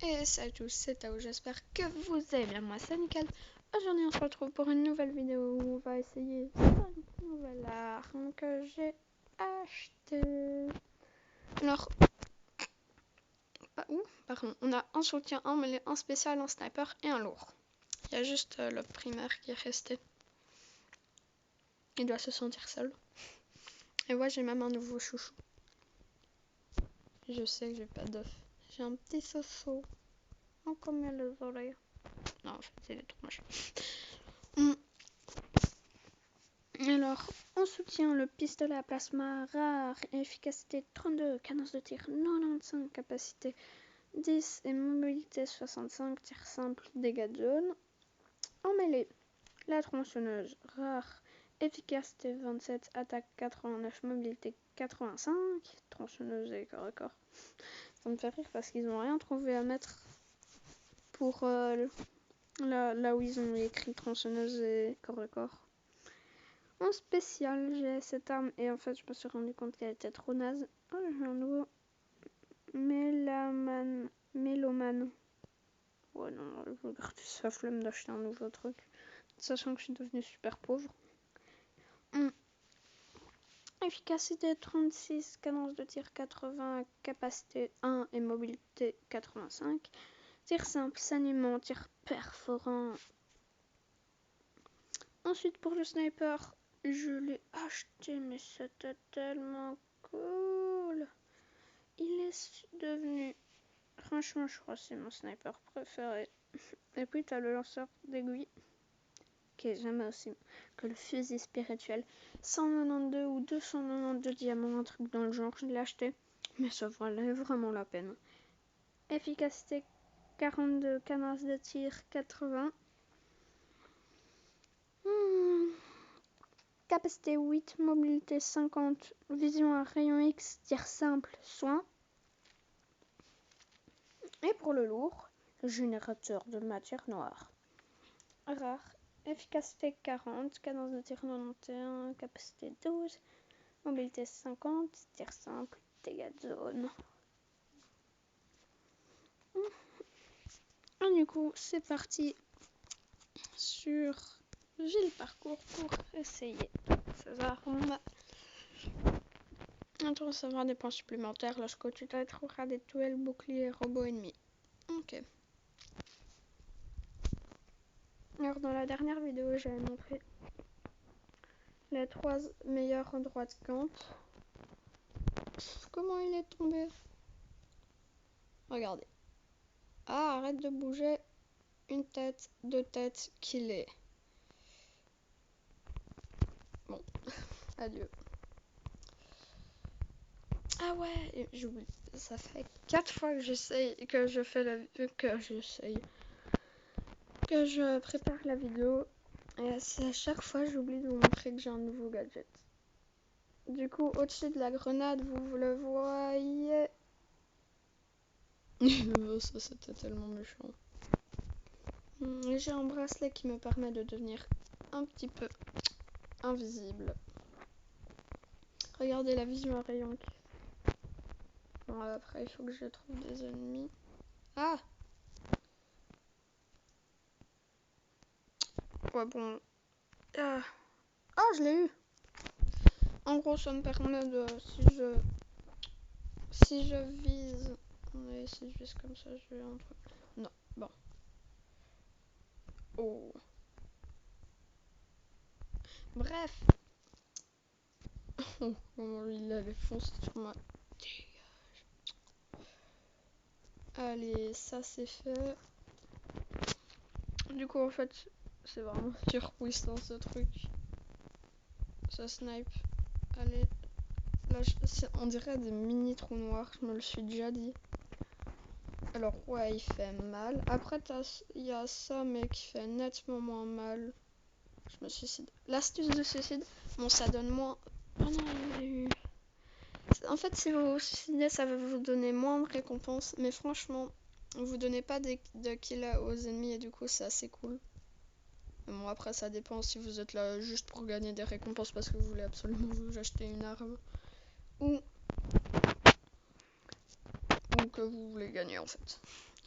Et salut à tous, c'est Tao, j'espère que vous allez bien, moi c'est nickel. Aujourd'hui on se retrouve pour une nouvelle vidéo où on va essayer 5 nouvelles armes que j'ai achetées. Alors, pardon, on a un soutien, un mêlé, un spécial, un sniper et un lourd. Il y a juste le primaire qui est resté. Il doit se sentir seul. Et moi j'ai même un nouveau chouchou. Je sais que j'ai pas d'œuf. J'ai un petit soso. Oh, comme il a les oreilles. Non, en fait, il est trop moche. Alors, on soutient le pistolet à plasma rare, efficacité 32, cadence de tir 95, capacité 10 et mobilité 65, tir simple, dégâts de zone. En mêlée, la tronçonneuse rare, efficacité 27, attaque 89, mobilité 85, tronçonneuse et corps à corps. Ça me fait rire parce qu'ils n'ont rien trouvé à mettre pour là où ils ont écrit tronçonneuse et corps à corps. En spécial, j'ai cette arme et en fait je me suis rendu compte qu'elle était trop naze. Oh, j'ai un nouveau mélomane. Ouais non, je vais garder sa flemme d'acheter un nouveau truc. Sachant que je suis devenue super pauvre. Efficacité 36, cadence de tir 80, capacité 1 et mobilité 85. Tir simple, saignement, tir perforant. Ensuite pour le sniper, je l'ai acheté mais c'était tellement cool. Il est devenu, franchement je crois que c'est mon sniper préféré. Et puis t'as le lanceur d'aiguilles qui est jamais aussi que le fusil spirituel. 192 ou 292 diamants, un truc dans le genre, je l'ai acheté. Mais ça valait vraiment la peine. Efficacité 42, cadence de tir 80. Capacité 8, mobilité 50, vision à rayon X, tir simple, soin. Et pour le lourd, générateur de matière noire. Rare, efficacité 40, cadence de tir 91, capacité 12, mobilité 50, tir simple, dégâts de zone. Et du coup, c'est parti sur j'ai le parcours pour essayer ces armes. Tu recevras des points supplémentaires lorsque tu trouveras des duels boucliers robots ennemis. Ok. Alors dans la dernière vidéo, j'avais montré les 3 meilleurs endroits de camp. Comment il est tombé? Regardez. Ah, arrête de bouger. Une tête, 2 têtes, qu'il est. Bon, adieu. Ah ouais, j'oublie. Ça fait 4 fois que j'essaye, que je prépare la vidéo. Et à chaque fois, j'oublie de vous montrer que j'ai un nouveau gadget. Du coup, au-dessus de la grenade, vous le voyez. Ça, c'était tellement méchant. J'ai un bracelet qui me permet de devenir un petit peu invisible. Regardez la vision à rayon. Bon, après, il faut que je trouve des ennemis. Ah! Ouais, bon. Ah, je l'ai eu! En gros, ça me permet de... Si je vise... Ouais, si je vise comme ça, je vais un truc... Non, bon. Oh. Bref. Oh, comment il allait foncer sur moi. Dégage. Allez, ça c'est fait. Du coup, en fait, c'est vraiment surpuissant ce truc. Ça snipe. Allez. Là, on dirait des mini trous noirs, je me le suis déjà dit. Alors, ouais, il fait mal. Après, il y a ça, mais qui fait nettement moins mal. Je me suicide. L'astuce de suicide, bon, ça donne moins... Oh non, il a eu... En fait, si vous vous suicidez, ça va vous donner moins de récompenses. Mais franchement, vous donnez pas de kills aux ennemis et du coup, c'est assez cool. Mais bon, après, ça dépend si vous êtes là juste pour gagner des récompenses parce que vous voulez absolument vous acheter une arme. Ou que vous voulez gagner, en fait.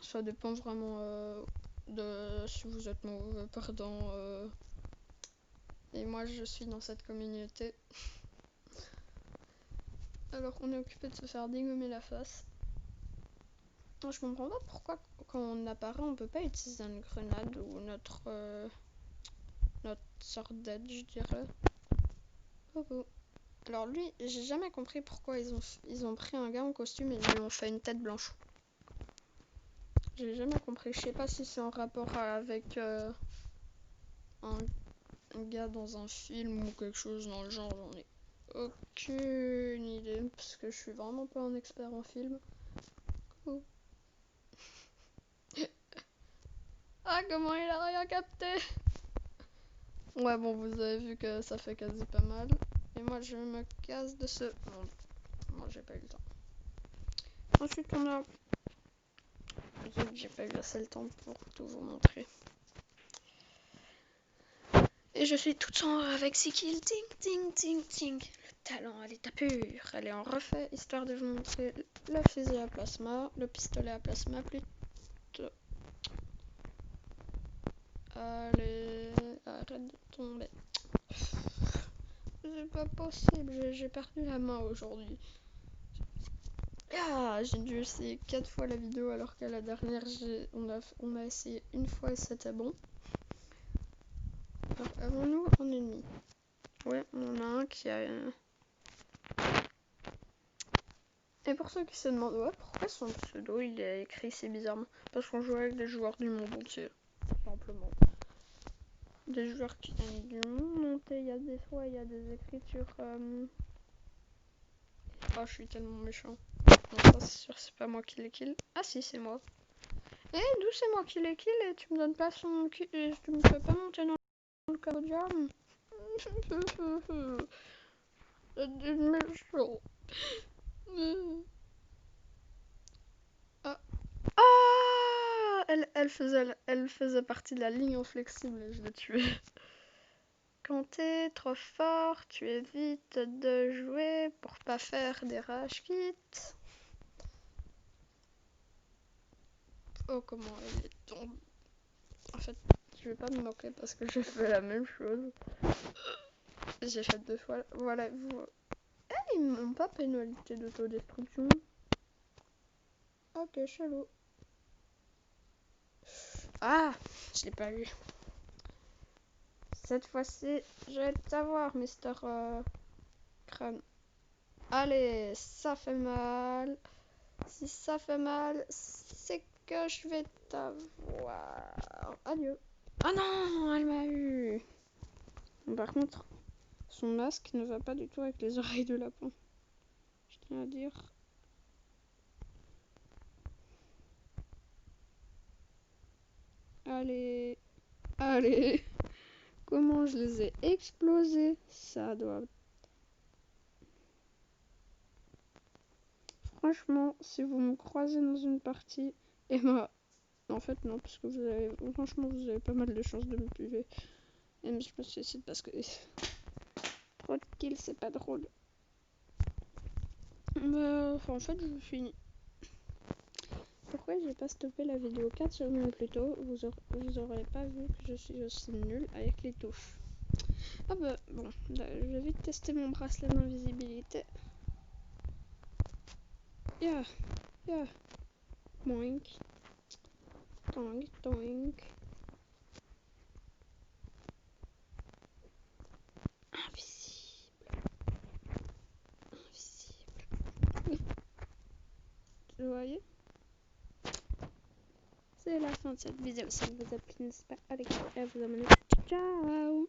Ça dépend vraiment de si vous êtes mauvais perdant. Et moi, je suis dans cette communauté. Alors, on est occupé de se faire dégommer la face. Je comprends pas pourquoi, quand on apparaît, on peut pas utiliser une grenade ou notre sort d'aide, je dirais. Oh. Alors lui, j'ai jamais compris pourquoi ils ont pris un gars en costume et ils lui ont fait une tête blanche. J'ai jamais compris. Je sais pas si c'est en rapport avec un gars dans un film ou quelque chose dans le genre. J'en ai aucune idée parce que je suis vraiment pas un expert en film. Oh. Ah, comment il a rien capté! Ouais, bon, vous avez vu que ça fait quasi pas mal. Et moi, je me casse de ce monde. Moi, j'ai pas eu le temps. Ensuite, on a... J'ai pas eu assez le temps pour tout vous montrer. Et je suis toute sombre avec 6 kills. Ting, ting, ting, ting. Le talent à l'état pur. Allez, on refait, histoire de vous montrer le fusil à plasma. Le pistolet à plasma, plutôt. Allez, arrête de tomber. C'est pas possible, j'ai perdu la main aujourd'hui. Ah, j'ai dû essayer 4 fois la vidéo alors qu'à la dernière, on a essayé une fois et c'était bon. Alors, avons-nous un ennemi? Ouais, on en a un qui a... Et pour ceux qui se demandent, ouais, pourquoi son pseudo il est écrit si bizarrement? Parce qu'on joue avec des joueurs du monde entier, simplement. Des joueurs qui viennent du monde entier, il y a des fois, il y a des écritures... Oh, je suis tellement méchant. Bon, ça c'est sûr, c'est pas moi qui les kill. Ah si, c'est moi. Eh, d'où c'est moi qui les kill et tu me donnes pas son kill et tu me fais pas monter dans le Cambodgia? C'est des méchants. Ah, ah, elle faisait partie de la ligne inflexible et je l'ai tuée. Quand t'es trop fort, tu évites de jouer pour pas faire des rage kits. Oh, comment elle est tombée. En fait, je vais pas me moquer parce que j'ai fait la même chose. J'ai fait 2 fois. Voilà, vous. Eh, ils m'ont pas pénalité d'autodestruction. Ok, chelou. Ah, je l'ai pas eu. Cette fois-ci, je vais t'avoir, Mister Crâne. Allez, ça fait mal. Si ça fait mal, c'est que je vais t'avoir. Adieu. Ah non, elle m'a eu. Par contre, son masque ne va pas du tout avec les oreilles de lapin. Je tiens à dire. Allez. Allez. Comment je les ai explosés? Ça doit... Franchement, si vous me croisez dans une partie, et moi... En fait, non, parce que vous avez... Franchement, vous avez pas mal de chances de me tuer. Même si je me suicide parce que... Trop de kills, c'est pas drôle. En fait, je finis. Pourquoi j'ai pas stoppé la vidéo 4 secondes plus tôt? Vous aurez pas vu que je suis aussi nulle avec les touches. Ah bah, bon, je vais vite tester mon bracelet d'invisibilité. Yeah, yeah. Boink. Toink, toink. Invisible. Invisible. Vous voyez? C'est la fin de cette vidéo. Si elle vous a plu, n'hésitez pas à liker et à vous abonner. Ciao!